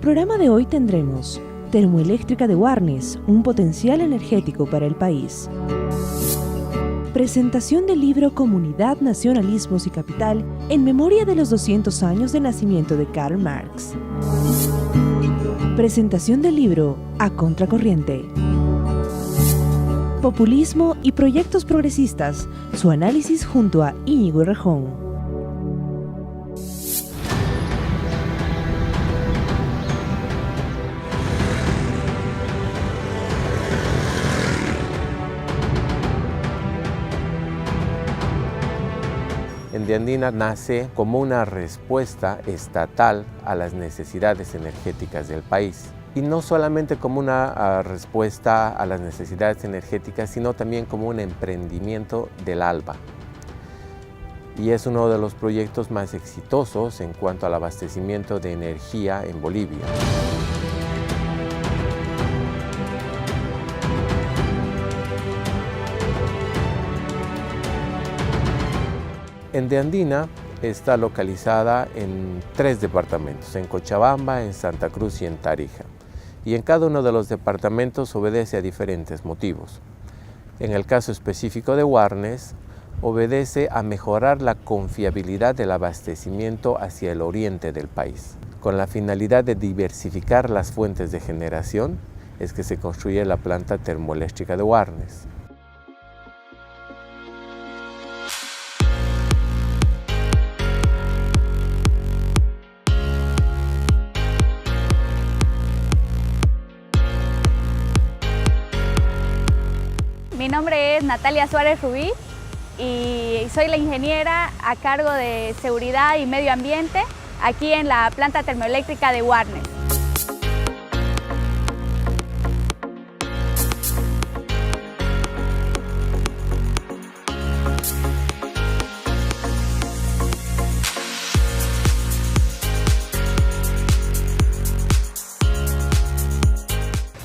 programa de hoy tendremos Termoeléctrica de Warnes, un potencial energético para el país. Presentación del libro Comunidad, Nacionalismos y Capital en memoria de los 200 años de nacimiento de Karl Marx. Presentación del libro A Contracorriente. Populismo y proyectos progresistas, su análisis junto a Íñigo Errejón. Endeandina nace como una respuesta estatal a las necesidades energéticas del país. Y no solamente como una respuesta a las necesidades energéticas, sino también como un emprendimiento del ALBA. Y es uno de los proyectos más exitosos en cuanto al abastecimiento de energía en Bolivia. Endeandina está localizada en 3 departamentos, en Cochabamba, en Santa Cruz y en Tarija. Y en cada uno de los departamentos obedece a diferentes motivos. En el caso específico de Warnes, obedece a mejorar la confiabilidad del abastecimiento hacia el oriente del país. Con la finalidad de diversificar las fuentes de generación, es que se construye la planta termoeléctrica de Warnes. Mi nombre es Natalia Suárez Rubí y soy la ingeniera a cargo de seguridad y medio ambiente aquí en la planta termoeléctrica de Warnes.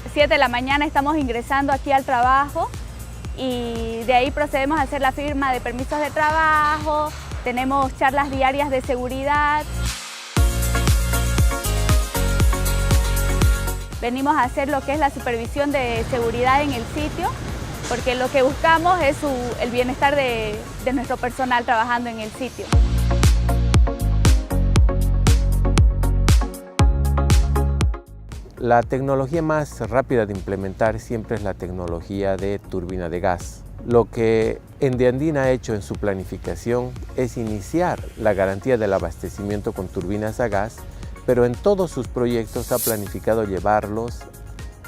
A las 7 de la mañana estamos ingresando aquí al trabajo. Y de ahí procedemos a hacer la firma de permisos de trabajo, tenemos charlas diarias de seguridad. Venimos a hacer lo que es la supervisión de seguridad en el sitio, porque lo que buscamos es el bienestar de nuestro personal trabajando en el sitio. La tecnología más rápida de implementar siempre es la tecnología de turbina de gas. Lo que Endeandina ha hecho en su planificación es iniciar la garantía del abastecimiento con turbinas a gas, pero en todos sus proyectos ha planificado llevarlos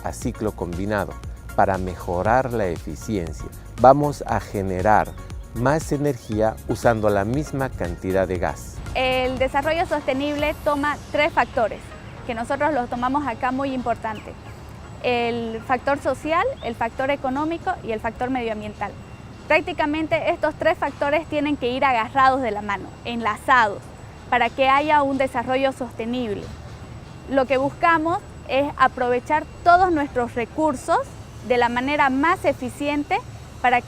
a ciclo combinado para mejorar la eficiencia. Vamos a generar más energía usando la misma cantidad de gas. El desarrollo sostenible toma 3 factores. Que nosotros los tomamos acá muy importante. El factor social, el factor económico y el factor medioambiental. Prácticamente estos 3 factores tienen que ir agarrados de la mano, enlazados, para que haya un desarrollo sostenible. Lo que buscamos es aprovechar todos nuestros recursos de la manera más eficiente para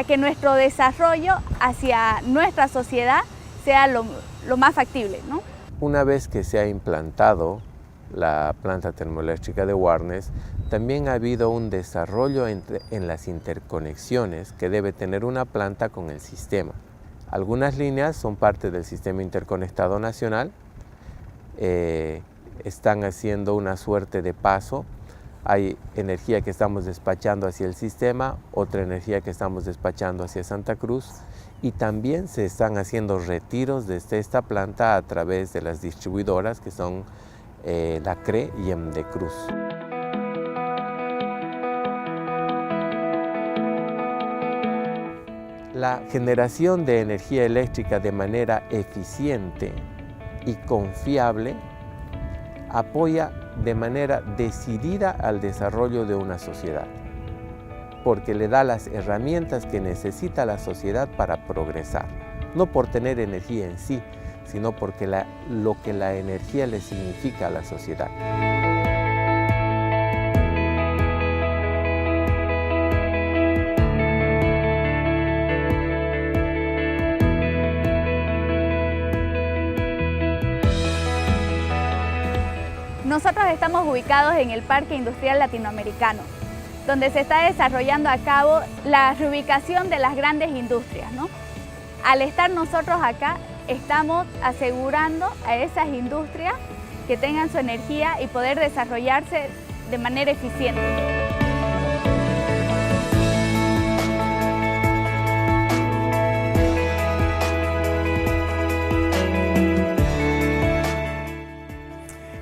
que nuestro desarrollo hacia nuestra sociedad sea lo más factible, ¿no? Una vez que se ha implantado la planta termoeléctrica de Warnes, también ha habido un desarrollo en las interconexiones que debe tener una planta con el sistema. Algunas líneas son parte del sistema interconectado nacional, están haciendo una suerte de paso. Hay energía que estamos despachando hacia el sistema, otra energía que estamos despachando hacia Santa Cruz, y también se están haciendo retiros desde esta planta a través de las distribuidoras que son la CRE y Emdecruz. La generación de energía eléctrica de manera eficiente y confiable apoya de manera decidida al desarrollo de una sociedad, porque le da las herramientas que necesita la sociedad para progresar, no por tener energía en sí, sino porque lo que la energía le significa a la sociedad. Nosotros ubicados en el Parque Industrial Latinoamericano, donde se está desarrollando a cabo la reubicación de las grandes industrias, ¿no? Al estar nosotros acá, estamos asegurando a esas industrias que tengan su energía y poder desarrollarse de manera eficiente.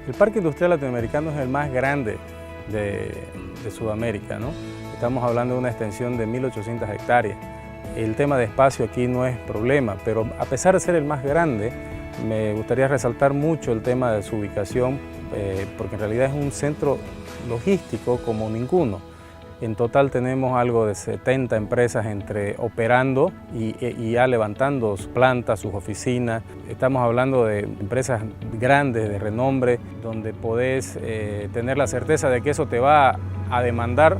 El Parque Industrial Latinoamericano es el más grande de Sudamérica, ¿no? Estamos hablando de una extensión de 1.800 hectáreas. El tema de espacio aquí no es problema, pero a pesar de ser el más grande, me gustaría resaltar mucho el tema de su ubicación, porque en realidad es un centro logístico como ninguno. En total tenemos algo de 70 empresas operando y ya levantando sus plantas, sus oficinas. Estamos hablando de empresas grandes, de renombre, donde podés tener la certeza de que eso te va a demandar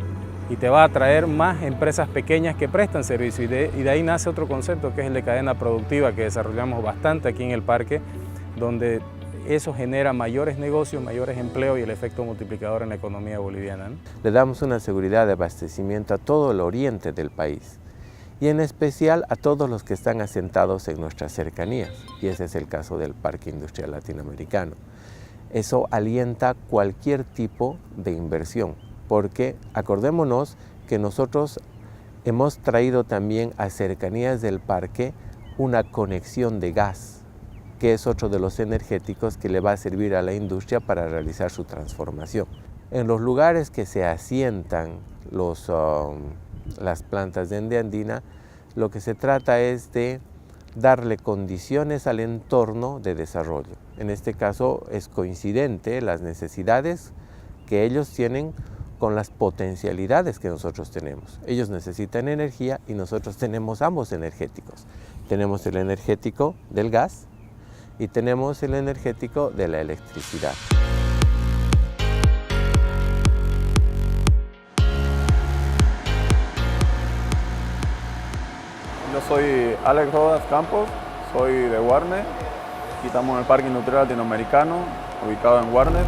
y te va a atraer más empresas pequeñas que prestan servicio. Y de ahí nace otro concepto que es el de cadena productiva, que desarrollamos bastante aquí en el parque, donde eso genera mayores negocios, mayores empleos y el efecto multiplicador en la economía boliviana, ¿no? Le damos una seguridad de abastecimiento a todo el oriente del país y en especial a todos los que están asentados en nuestras cercanías, y ese es el caso del Parque Industrial Latinoamericano. Eso alienta cualquier tipo de inversión, porque acordémonos que nosotros hemos traído también a cercanías del parque una conexión de gas, que es otro de los energéticos que le va a servir a la industria para realizar su transformación. En los lugares que se asientan las plantas de Endeandina, lo que se trata es de darle condiciones al entorno de desarrollo. En este caso es coincidente las necesidades que ellos tienen con las potencialidades que nosotros tenemos. Ellos necesitan energía y nosotros tenemos ambos energéticos. Tenemos el energético del gas y tenemos el energético de la electricidad. Yo soy Alex Rodas Campos, soy de Guarne. Aquí estamos en el Parque Industrial Latinoamericano, ubicado en Guarne.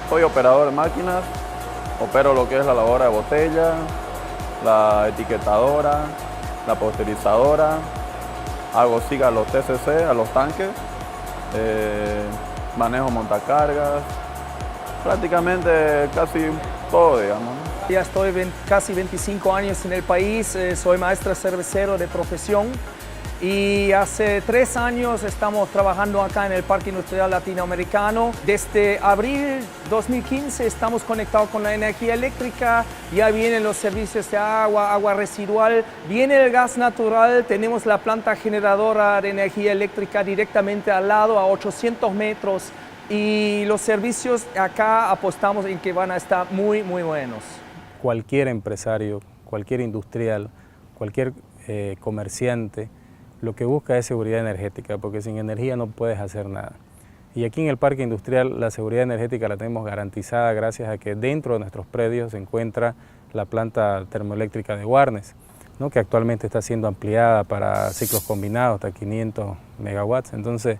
Soy operador de máquinas, opero lo que es la lavadora de botella, la etiquetadora, la pasteurizadora, hago siga a los TCC, a los tanques, manejo montacargas, prácticamente casi todo, digamos. Ya estoy casi 25 años en el país, soy maestro cervecero de profesión y hace 3 años estamos trabajando acá en el Parque Industrial Latinoamericano. Desde abril 2015 estamos conectados con la energía eléctrica, ya vienen los servicios de agua residual, viene el gas natural, tenemos la planta generadora de energía eléctrica directamente al lado a 800 metros y los servicios acá apostamos en que van a estar muy buenos. Cualquier empresario, cualquier industrial, cualquier comerciante, lo que busca es seguridad energética, porque sin energía no puedes hacer nada. Y aquí en el Parque Industrial la seguridad energética la tenemos garantizada gracias a que dentro de nuestros predios se encuentra la planta termoeléctrica de Guarnes, ¿no? Que actualmente está siendo ampliada para ciclos combinados hasta 500 megawatts. Entonces,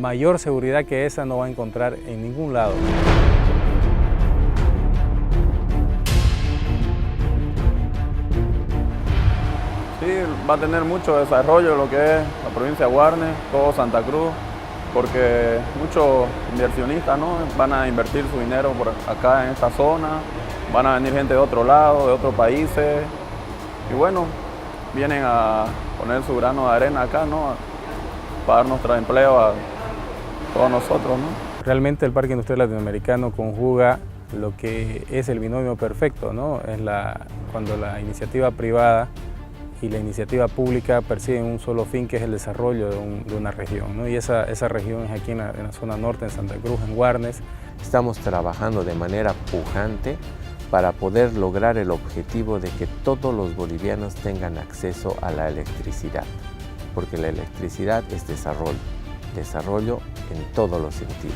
mayor seguridad que esa no va a encontrar en ningún lado. Sí, va a tener mucho desarrollo lo que es la provincia de Guarne, todo Santa Cruz, porque muchos inversionistas, ¿no?, van a invertir su dinero por acá en esta zona, van a venir gente de otro lado, de otros países, y bueno, vienen a poner su grano de arena acá, ¿no?, para dar nuestro empleo a todos nosotros, ¿no? Realmente el Parque Industrial Latinoamericano conjuga lo que es el binomio perfecto, ¿no? Es cuando la iniciativa privada y la iniciativa pública persiguen un solo fin, que es el desarrollo de una región, ¿no? Y esa región es aquí en la zona norte, en Santa Cruz, en Guarnes, Estamos trabajando de manera pujante para poder lograr el objetivo de que todos los bolivianos tengan acceso a la electricidad, porque la electricidad es desarrollo en todos los sentidos.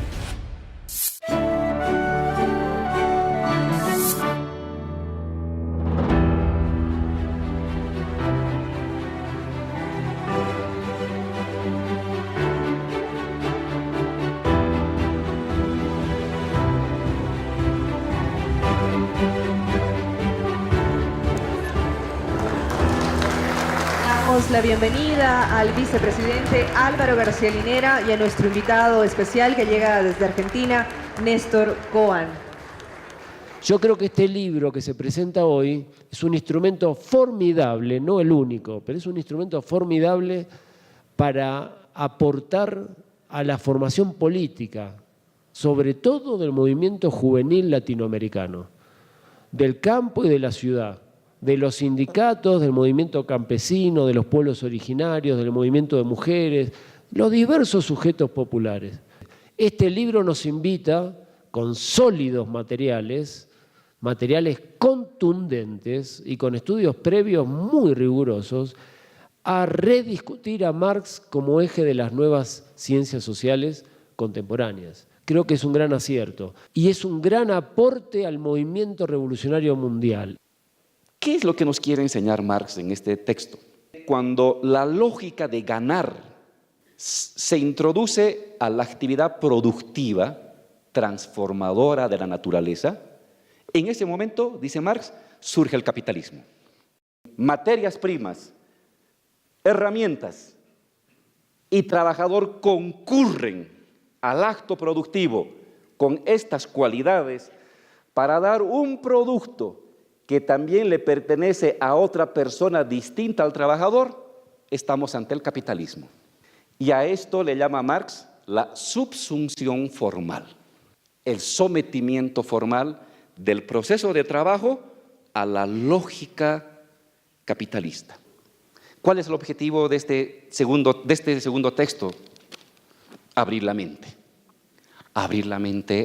Damos la bienvenida al vicepresidente Álvaro García Linera y a nuestro invitado especial que llega desde Argentina, Néstor Coan. Yo creo que este libro que se presenta hoy es un instrumento formidable, no el único, pero es un instrumento formidable para aportar a la formación política, sobre todo del movimiento juvenil latinoamericano, del campo y de la ciudad, de los sindicatos, del movimiento campesino, de los pueblos originarios, del movimiento de mujeres, los diversos sujetos populares. Este libro nos invita, con sólidos materiales contundentes y con estudios previos muy rigurosos, a rediscutir a Marx como eje de las nuevas ciencias sociales contemporáneas. Creo que es un gran acierto y es un gran aporte al movimiento revolucionario mundial. ¿Qué es lo que nos quiere enseñar Marx en este texto? Cuando la lógica de ganar se introduce a la actividad productiva, transformadora de la naturaleza, en ese momento, dice Marx, surge el capitalismo. Materias primas, herramientas y trabajador concurren al acto productivo con estas cualidades para dar un producto que también le pertenece a otra persona distinta al trabajador. Estamos ante el capitalismo. Y a esto le llama Marx la subsunción formal, el sometimiento formal del proceso de trabajo a la lógica capitalista. ¿Cuál es el objetivo de este segundo texto? Abrir la mente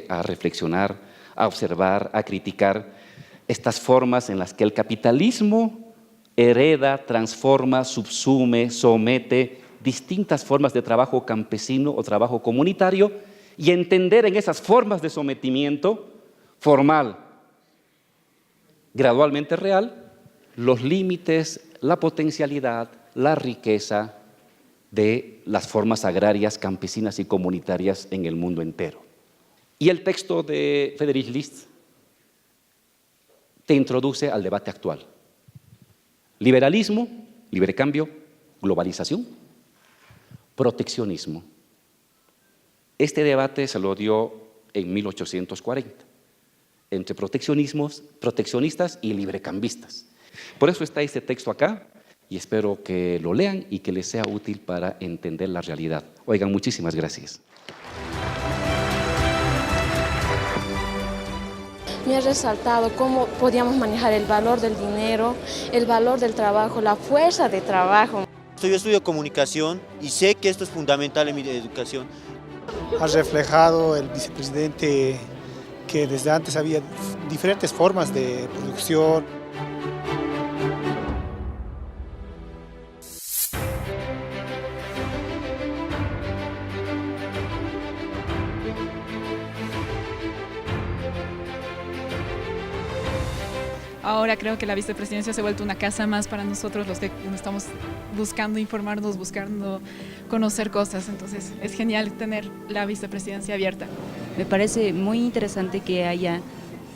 a reflexionar, a observar, a criticar estas formas en las que el capitalismo hereda, transforma, subsume, somete distintas formas de trabajo campesino o trabajo comunitario y entender en esas formas de sometimiento formal, gradualmente real, los límites, la potencialidad, la riqueza de las formas agrarias, campesinas y comunitarias en el mundo entero. Y el texto de Friedrich List te introduce al debate actual. Liberalismo, libre cambio, globalización, proteccionismo. Este debate se lo dio en 1840, entre proteccionistas y librecambistas. Por eso está este texto acá y espero que lo lean y que les sea útil para entender la realidad. Oigan, muchísimas gracias. Me ha resaltado cómo podíamos manejar el valor del dinero, el valor del trabajo, la fuerza de trabajo. Yo estudio comunicación y sé que esto es fundamental en mi educación. Ha reflejado el vicepresidente que desde antes había diferentes formas de producción. Ahora creo que la vicepresidencia se ha vuelto una casa más para nosotros, los que estamos buscando informarnos, buscando conocer cosas. Entonces es genial tener la vicepresidencia abierta. Me parece muy interesante que haya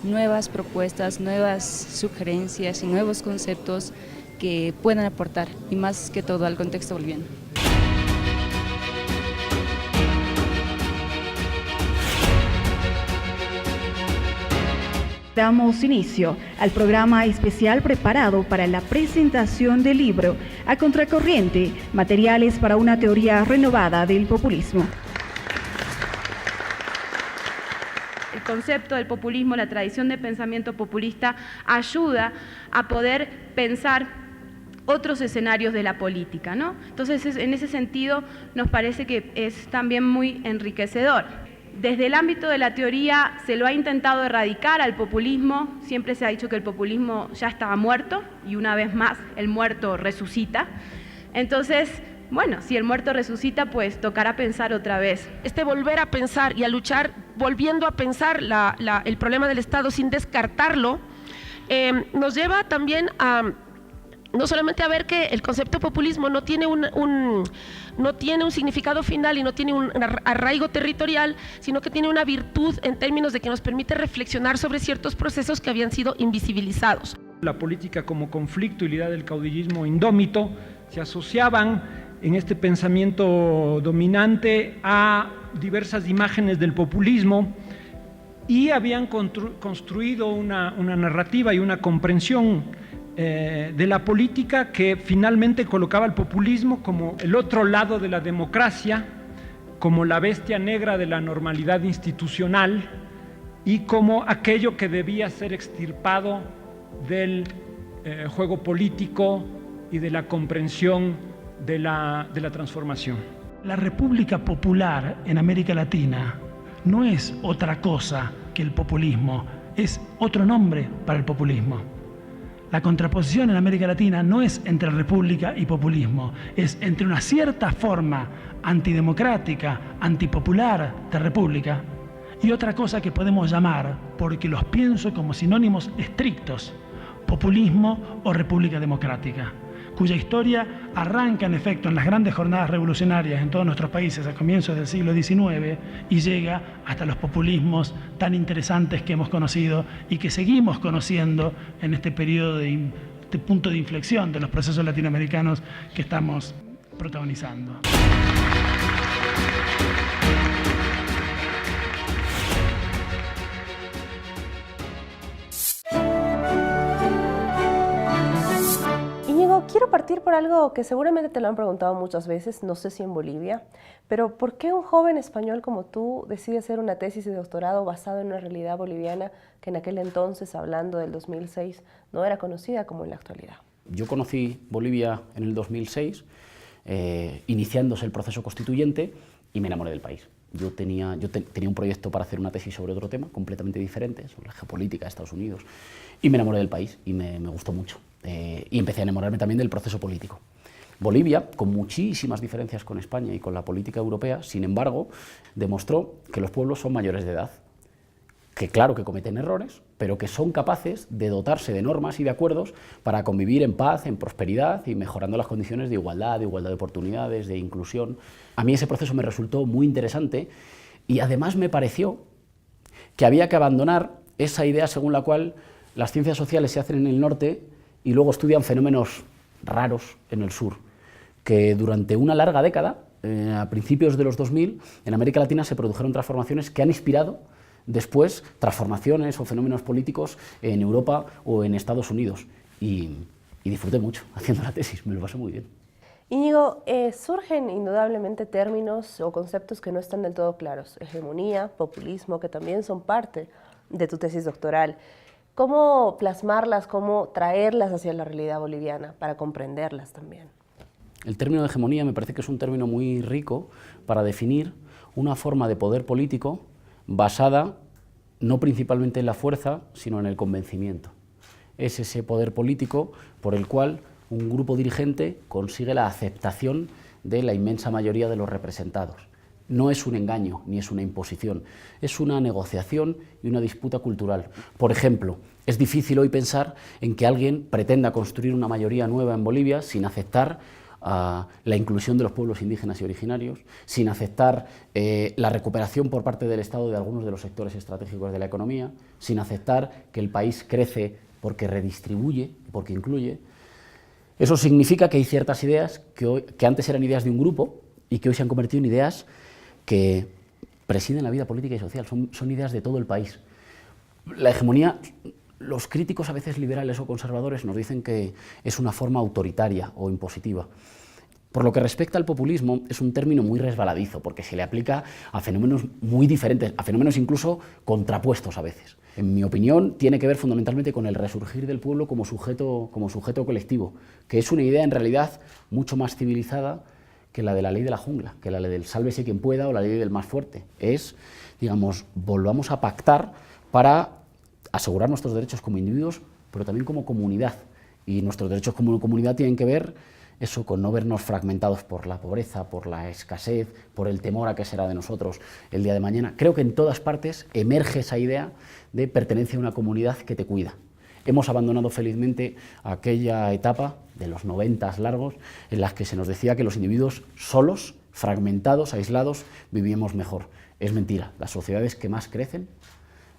nuevas propuestas, nuevas sugerencias y nuevos conceptos que puedan aportar, y más que todo al contexto boliviano. Damos inicio al programa especial preparado para la presentación del libro A Contracorriente, materiales para una teoría renovada del populismo. El concepto del populismo, la tradición de pensamiento populista, ayuda a poder pensar otros escenarios de la política, ¿no? Entonces, en ese sentido, nos parece que es también muy enriquecedor. Desde el ámbito de la teoría se lo ha intentado erradicar al populismo, siempre se ha dicho que el populismo ya estaba muerto y una vez más el muerto resucita. Entonces, bueno, si el muerto resucita, pues tocará pensar otra vez. Este volver a pensar y a luchar, volviendo a pensar el problema del Estado sin descartarlo, nos lleva también a no solamente a ver que el concepto populismo no tiene un significado final y no tiene un arraigo territorial, sino que tiene una virtud en términos de que nos permite reflexionar sobre ciertos procesos que habían sido invisibilizados. La política como conflicto y la idea del caudillismo indómito se asociaban en este pensamiento dominante a diversas imágenes del populismo y habían construido una narrativa y una comprensión de la política que finalmente colocaba al populismo como el otro lado de la democracia, como la bestia negra de la normalidad institucional y como aquello que debía ser extirpado del juego político y de la comprensión de la transformación. La República Popular en América Latina no es otra cosa que el populismo, es otro nombre para el populismo. La contraposición en América Latina no es entre república y populismo, es entre una cierta forma antidemocrática, antipopular de república y otra cosa que podemos llamar, porque los pienso como sinónimos estrictos, populismo o república democrática, cuya historia arranca en efecto en las grandes jornadas revolucionarias en todos nuestros países a comienzos del siglo XIX y llega hasta los populismos tan interesantes que hemos conocido y que seguimos conociendo en este periodo de punto de inflexión de los procesos latinoamericanos que estamos protagonizando. Quiero partir por algo que seguramente te lo han preguntado muchas veces, no sé si en Bolivia, pero ¿por qué un joven español como tú decide hacer una tesis de doctorado basada en una realidad boliviana que en aquel entonces, hablando del 2006, no era conocida como en la actualidad? Yo conocí Bolivia en el 2006, iniciándose el proceso constituyente, y me enamoré del país. Yo tenía un proyecto para hacer una tesis sobre otro tema, completamente diferente, sobre la geopolítica de Estados Unidos, y me enamoré del país y me gustó mucho. Y empecé a enamorarme también del proceso político. Bolivia, con muchísimas diferencias con España y con la política europea, sin embargo, demostró que los pueblos son mayores de edad, que claro que cometen errores, pero que son capaces de dotarse de normas y de acuerdos para convivir en paz, en prosperidad y mejorando las condiciones de igualdad de oportunidades, de inclusión. A mí ese proceso me resultó muy interesante y además me pareció que había que abandonar esa idea según la cual las ciencias sociales se hacen en el norte y luego estudian fenómenos raros en el sur, que durante una larga década, a principios de los 2000, en América Latina se produjeron transformaciones que han inspirado después transformaciones o fenómenos políticos en Europa o en Estados Unidos. Y disfruté mucho haciendo la tesis, me lo pasé muy bien. Íñigo, surgen indudablemente términos o conceptos que no están del todo claros. Hegemonía, populismo, que también son parte de tu tesis doctoral. ¿Cómo plasmarlas, cómo traerlas hacia la realidad boliviana para comprenderlas también? El término de hegemonía me parece que es un término muy rico para definir una forma de poder político basada no principalmente en la fuerza, sino en el convencimiento. Es ese poder político por el cual un grupo dirigente consigue la aceptación de la inmensa mayoría de los representados. No es un engaño ni es una imposición, es una negociación y una disputa cultural. Por ejemplo, es difícil hoy pensar en que alguien pretenda construir una mayoría nueva en Bolivia sin aceptar la inclusión de los pueblos indígenas y originarios, sin aceptar la recuperación por parte del Estado de algunos de los sectores estratégicos de la economía, sin aceptar que el país crece porque redistribuye, porque incluye. Eso significa que hay ciertas ideas que antes eran ideas de un grupo y que hoy se han convertido en ideas que presiden la vida política y social, son ideas de todo el país. La hegemonía, los críticos a veces liberales o conservadores nos dicen que es una forma autoritaria o impositiva. Por lo que respecta al populismo, es un término muy resbaladizo, porque se le aplica a fenómenos muy diferentes, a fenómenos incluso contrapuestos a veces. En mi opinión, tiene que ver fundamentalmente con el resurgir del pueblo como sujeto colectivo, que es una idea en realidad mucho más civilizada que la de la ley de la jungla, que la ley del sálvese quien pueda o la ley del más fuerte. Es, digamos, volvamos a pactar para asegurar nuestros derechos como individuos, pero también como comunidad. Y nuestros derechos como comunidad tienen que ver eso, con no vernos fragmentados por la pobreza, por la escasez, por el temor a qué será de nosotros el día de mañana. Creo que en todas partes emerge esa idea de pertenencia a una comunidad que te cuida. Hemos abandonado felizmente aquella etapa de los 90 largos en las que se nos decía que los individuos solos, fragmentados, aislados, vivíamos mejor. Es mentira. Las sociedades que más crecen,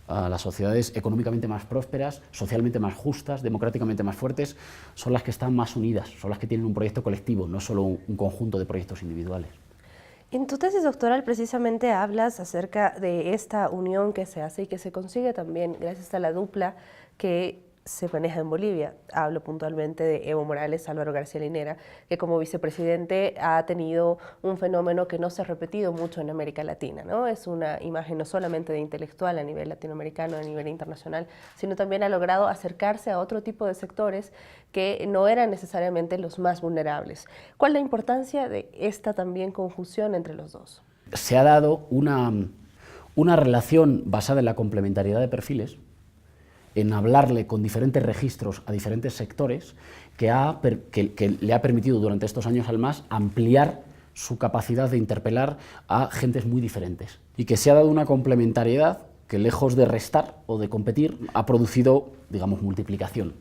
las sociedades económicamente más prósperas, socialmente más justas, democráticamente más fuertes, son las que están más unidas, son las que tienen un proyecto colectivo, no solo un conjunto de proyectos individuales. En tu tesis doctoral precisamente hablas acerca de esta unión que se hace y que se consigue también gracias a la dupla que se maneja en Bolivia. Hablo puntualmente de Evo Morales, Álvaro García Linera, que como vicepresidente ha tenido un fenómeno que no se ha repetido mucho en América Latina, ¿no? Es una imagen no solamente de intelectual a nivel latinoamericano, a nivel internacional, sino también ha logrado acercarse a otro tipo de sectores que no eran necesariamente los más vulnerables. ¿Cuál es la importancia de esta también conjunción entre los dos? Se ha dado una relación basada en la complementariedad de perfiles, en hablarle con diferentes registros a diferentes sectores, que le ha permitido durante estos años al MAS ampliar su capacidad de interpelar a gentes muy diferentes. Y que se ha dado una complementariedad que, lejos de restar o de competir, ha producido, digamos, multiplicación.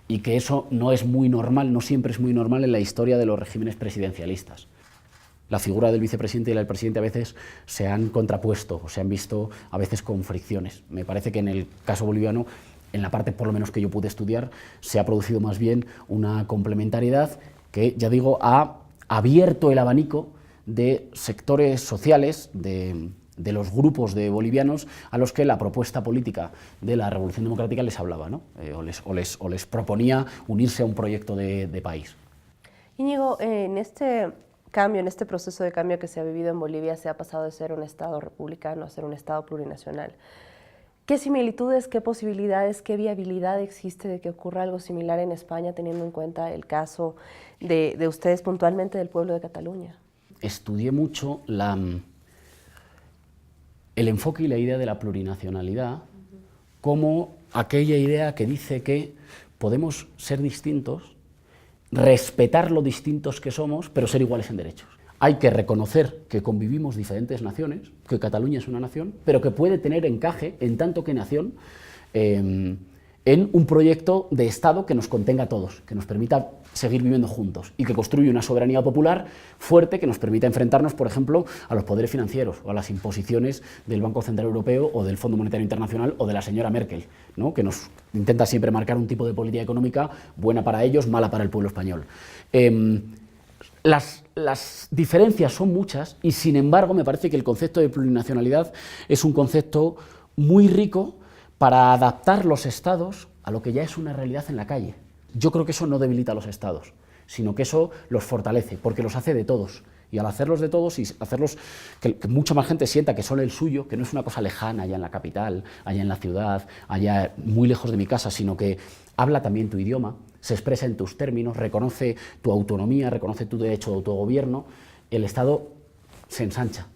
Y que eso no es muy normal, no siempre es muy normal en la historia de los regímenes presidencialistas. La figura del vicepresidente y la del presidente a veces se han contrapuesto o se han visto a veces con fricciones. Me parece que en el caso boliviano, en la parte por lo menos que yo pude estudiar, se ha producido más bien una complementariedad que, ya digo, ha abierto el abanico de sectores sociales, de los grupos de bolivianos a los que la propuesta política de la Revolución Democrática les hablaba, ¿no? o les proponía unirse a un proyecto de país. Íñigo, en este cambio, en este proceso de cambio que se ha vivido en Bolivia, se ha pasado de ser un Estado republicano a ser un Estado plurinacional. ¿Qué similitudes, qué posibilidades, qué viabilidad existe de que ocurra algo similar en España, teniendo en cuenta el caso de ustedes puntualmente del pueblo de Cataluña? Estudié mucho el enfoque y la idea de la plurinacionalidad como aquella idea que dice que podemos ser distintos, respetar lo distintos que somos, pero ser iguales en derechos. Hay que reconocer que convivimos diferentes naciones, que Cataluña es una nación, pero que puede tener encaje, en tanto que nación, en un proyecto de Estado que nos contenga a todos, que nos permita seguir viviendo juntos y que construya una soberanía popular fuerte que nos permita enfrentarnos, por ejemplo, a los poderes financieros o a las imposiciones del Banco Central Europeo o del Fondo Monetario Internacional o de la señora Merkel, ¿no? Que nos intenta siempre marcar un tipo de política económica buena para ellos, mala para el pueblo español. Las diferencias son muchas y, sin embargo, me parece que el concepto de plurinacionalidad es un concepto muy rico para adaptar los estados a lo que ya es una realidad en la calle. Yo creo que eso no debilita a los estados, sino que eso los fortalece, porque los hace de todos. Y al hacerlos de todos y hacerlos que mucha más gente sienta que son el suyo, que no es una cosa lejana allá en la capital, allá en la ciudad, allá muy lejos de mi casa, sino que habla también tu idioma, se expresa en tus términos, reconoce tu autonomía, reconoce tu derecho de autogobierno, el Estado se ensancha,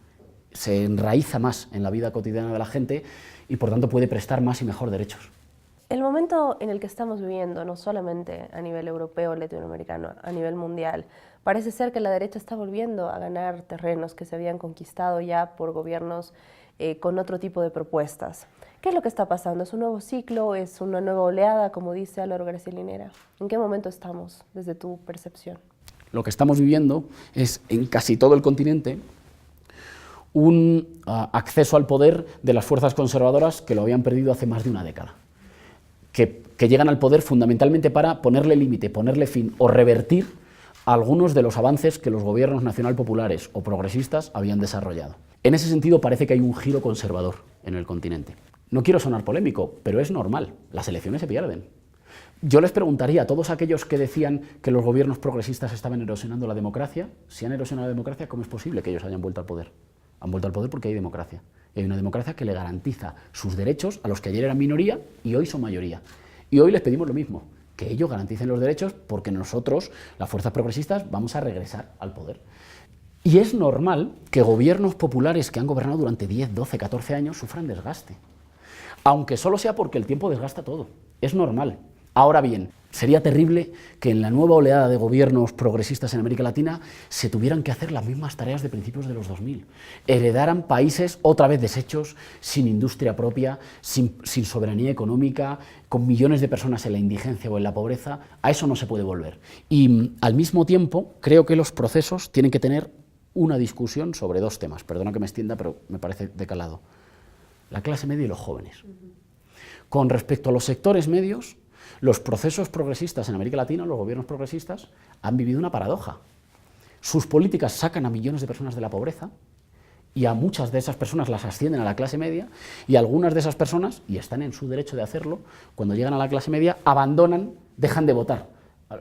se enraiza más en la vida cotidiana de la gente y por tanto puede prestar más y mejor derechos. El momento en el que estamos viviendo, no solamente a nivel europeo, latinoamericano, a nivel mundial, parece ser que la derecha está volviendo a ganar terrenos que se habían conquistado ya por gobiernos con otro tipo de propuestas. ¿Qué es lo que está pasando? ¿Es un nuevo ciclo? ¿Es una nueva oleada, como dice Álvaro García Linera? ¿En qué momento estamos, desde tu percepción? Lo que estamos viviendo es, en casi todo el continente, un acceso al poder de las fuerzas conservadoras que lo habían perdido hace más de una década. Que llegan al poder fundamentalmente para ponerle límite, ponerle fin o revertir algunos de los avances que los gobiernos nacional populares o progresistas habían desarrollado. En ese sentido parece que hay un giro conservador en el continente. No quiero sonar polémico, pero es normal, las elecciones se pierden. Yo les preguntaría a todos aquellos que decían que los gobiernos progresistas estaban erosionando la democracia, si han erosionado la democracia, ¿cómo es posible que ellos hayan vuelto al poder? Han vuelto al poder porque hay democracia. Y hay una democracia que le garantiza sus derechos a los que ayer eran minoría y hoy son mayoría. Y hoy les pedimos lo mismo, que ellos garanticen los derechos porque nosotros, las fuerzas progresistas, vamos a regresar al poder. Y es normal que gobiernos populares que han gobernado durante 10, 12, 14 años sufran desgaste. Aunque solo sea porque el tiempo desgasta todo. Es normal. Ahora bien, sería terrible que en la nueva oleada de gobiernos progresistas en América Latina se tuvieran que hacer las mismas tareas de principios de los 2000. Heredaran países otra vez deshechos, sin industria propia, sin soberanía económica, con millones de personas en la indigencia o en la pobreza. A eso no se puede volver. Y al mismo tiempo, creo que los procesos tienen que tener una discusión sobre dos temas. Perdona que me extienda, pero me parece de calado. La clase media y los jóvenes. Con respecto a los sectores medios, los procesos progresistas en América Latina, los gobiernos progresistas, han vivido una paradoja. Sus políticas sacan a millones de personas de la pobreza y a muchas de esas personas las ascienden a la clase media, y algunas de esas personas, y están en su derecho de hacerlo, cuando llegan a la clase media, abandonan, dejan de votar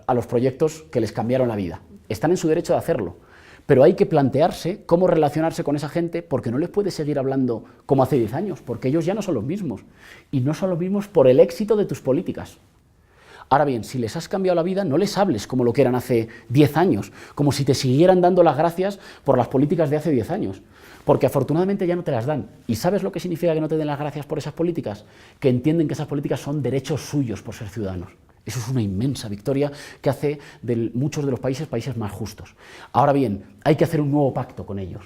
a los proyectos que les cambiaron la vida. Están en su derecho de hacerlo. Pero hay que plantearse cómo relacionarse con esa gente, porque no les puedes seguir hablando como hace 10 años, porque ellos ya no son los mismos. Y no son los mismos por el éxito de tus políticas. Ahora bien, si les has cambiado la vida, no les hables como lo que eran hace 10 años, como si te siguieran dando las gracias por las políticas de hace 10 años. Porque afortunadamente ya no te las dan. ¿Y sabes lo que significa que no te den las gracias por esas políticas? Que entienden que esas políticas son derechos suyos por ser ciudadanos. Eso es una inmensa victoria que hace de muchos de los países más justos. Ahora bien, hay que hacer un nuevo pacto con ellos.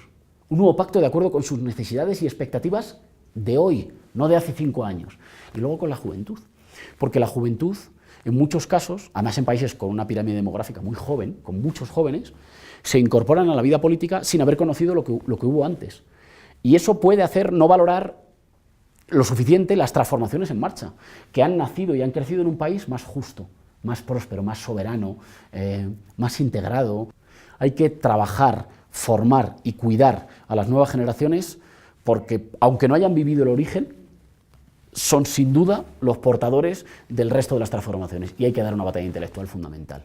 Un nuevo pacto de acuerdo con sus necesidades y expectativas de hoy, no de hace 5 años. Y luego con la juventud. Porque la juventud, en muchos casos, además en países con una pirámide demográfica muy joven, con muchos jóvenes, se incorporan a la vida política sin haber conocido lo que hubo antes. Y eso puede hacer no valorar lo suficiente las transformaciones en marcha, que han nacido y han crecido en un país más justo, más próspero, más soberano, más integrado. Hay que trabajar, formar y cuidar a las nuevas generaciones, porque aunque no hayan vivido el origen, son sin duda los portadores del resto de las transformaciones, y hay que dar una batalla intelectual fundamental.